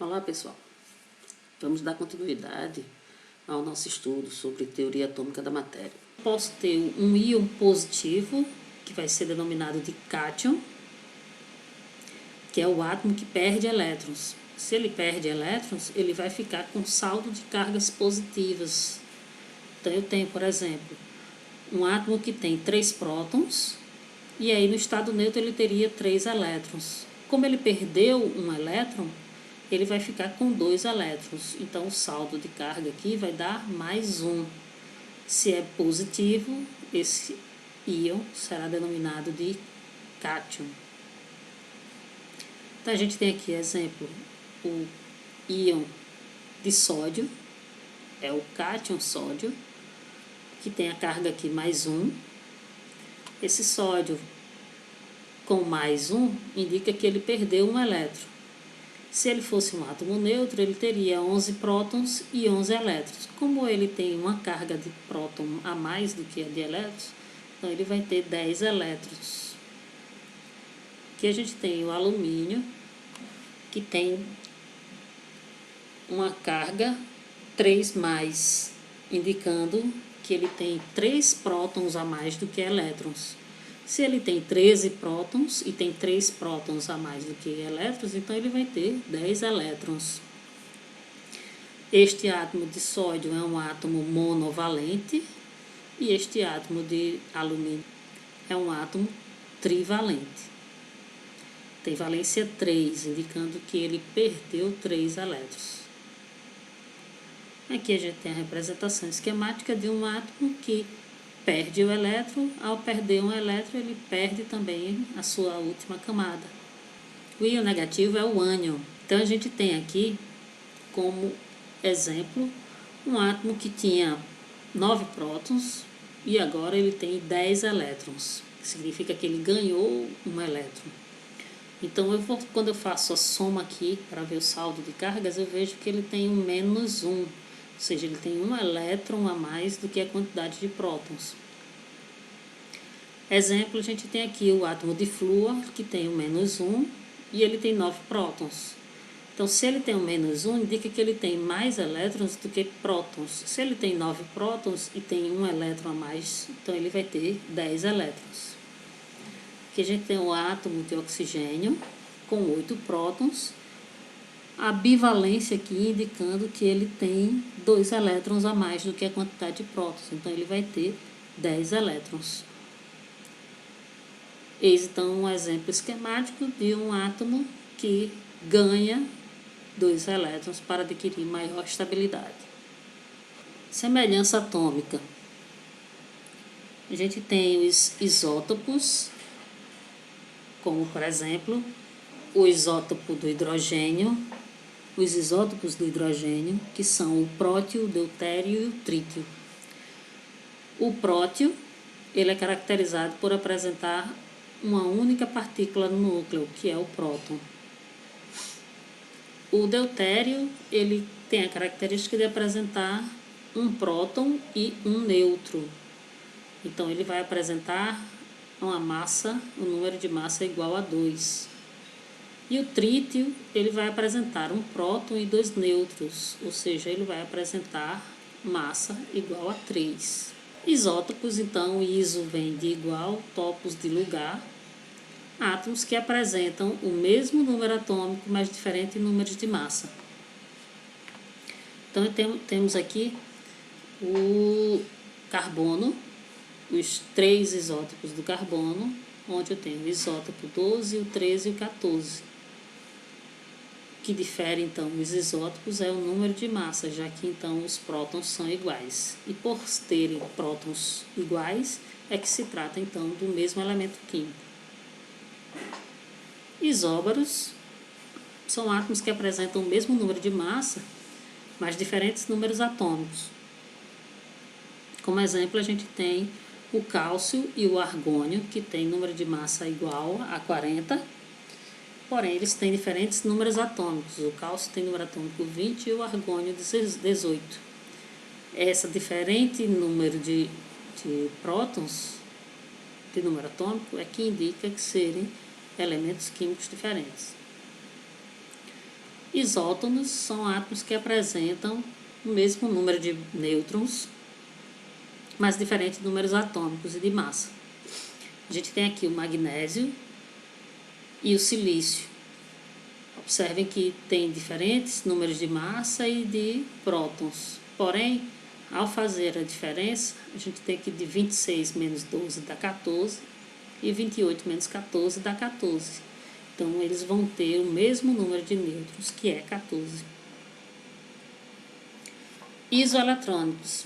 Olá pessoal, vamos dar continuidade ao nosso estudo sobre teoria atômica da matéria. Posso ter um íon positivo, que vai ser denominado de cátion, que é o átomo que perde elétrons. Se ele perde elétrons, ele vai ficar com saldo de cargas positivas. Então eu tenho, por exemplo, um átomo que tem 3 prótons, e aí no estado neutro ele teria 3 elétrons. Como ele perdeu um elétron, ele vai ficar com 2 elétrons. Então o saldo de carga aqui vai dar mais 1. Se é positivo, esse íon será denominado de cátion. Então a gente tem aqui, exemplo, o íon de sódio, é o cátion sódio, que tem a carga aqui mais 1. Esse sódio com mais 1 indica que ele perdeu um elétron. Se ele fosse um átomo neutro, ele teria 11 prótons e 11 elétrons. Como ele tem uma carga de próton a mais do que a de elétrons, então ele vai ter 10 elétrons. Aqui a gente tem o alumínio, que tem uma carga 3+, indicando que ele tem 3 prótons a mais do que elétrons. Se ele tem 13 prótons e tem 3 prótons a mais do que elétrons, então ele vai ter 10 elétrons. Este átomo de sódio é um átomo monovalente e este átomo de alumínio é um átomo trivalente. Tem valência 3, indicando que ele perdeu 3 elétrons. Aqui a gente tem a representação esquemática de um átomo que perde o elétron. Ao perder um elétron, ele perde também a sua última camada. O íon negativo é o ânion. Então a gente tem aqui como exemplo um átomo que tinha 9 prótons e agora ele tem 10 elétrons. Significa que ele ganhou um elétron. Então quando eu faço a soma aqui para ver o saldo de cargas, eu vejo que ele tem um menos 1. Ou seja, ele tem um elétron a mais do que a quantidade de prótons. Exemplo, a gente tem aqui o átomo de flúor, que tem um menos 1, e ele tem 9 prótons. Então, se ele tem um menos 1, indica que ele tem mais elétrons do que prótons. Se ele tem 9 prótons e tem um elétron a mais, então ele vai ter 10 elétrons. Aqui a gente tem o átomo de oxigênio, com 8 prótons. A bivalência aqui indicando que ele tem 2 elétrons a mais do que a quantidade de prótons. Então, ele vai ter 10 elétrons. Eis, então, um exemplo esquemático de um átomo que ganha 2 elétrons para adquirir maior estabilidade. Semelhança atômica. A gente tem os isótopos, como, por exemplo, o isótopo do hidrogênio, os isótopos do hidrogênio, que são o prótio, o deutério e o trítio. O prótio, ele é caracterizado por apresentar uma única partícula no núcleo, que é o próton. O deutério, ele tem a característica de apresentar um próton e um nêutron. Então, ele vai apresentar uma massa, um número de massa igual a 2. E o trítio, ele vai apresentar um próton e 2 nêutrons, ou seja, ele vai apresentar massa igual a 3. Isótopos, então, iso vem de igual, topos de lugar, átomos que apresentam o mesmo número atômico, mas diferentes números de massa. Então, temos aqui o carbono, os 3 isótopos do carbono, onde eu tenho o isótopo 12, o 13 e o 14. O que difere, então, os isótopos é o número de massa, já que, então, os prótons são iguais. E por terem prótons iguais, é que se trata, então, do mesmo elemento químico. Isóbaros são átomos que apresentam o mesmo número de massa, mas diferentes números atômicos. Como exemplo, a gente tem o cálcio e o argônio, que tem número de massa igual a 40, porém eles têm diferentes números atômicos. O cálcio tem número atômico 20 e o argônio 18. Essa diferente número de prótons, de número atômico, é que indica que serem elementos químicos diferentes. Isótonos são átomos que apresentam o mesmo número de nêutrons, mas diferentes números atômicos e de massa. A gente tem aqui o magnésio e o silício. Observem que tem diferentes números de massa e de prótons. Porém, ao fazer a diferença, a gente tem aqui de 26 menos 12 dá 14 e 28 menos 14 dá 14. Então, eles vão ter o mesmo número de nêutrons, que é 14. Isoeletrônicos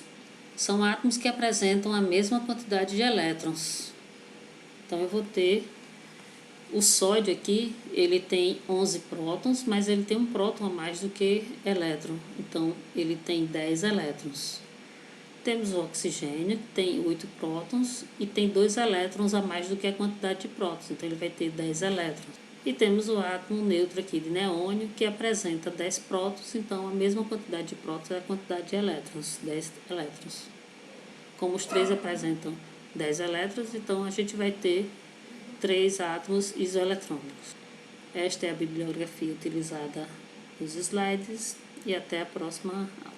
são átomos que apresentam a mesma quantidade de elétrons. Então, eu vou ter o sódio aqui, ele tem 11 prótons, mas ele tem um próton a mais do que elétron. Então, ele tem 10 elétrons. Temos o oxigênio, que tem 8 prótons e tem 2 elétrons a mais do que a quantidade de prótons. Então, ele vai ter 10 elétrons. E temos o átomo neutro aqui de neônio, que apresenta 10 prótons, então a mesma quantidade de prótons é a quantidade de elétrons, 10 elétrons. Como os três apresentam 10 elétrons, então a gente vai ter 3 átomos isoeletrônicos. Esta é a bibliografia utilizada nos slides e até a próxima aula.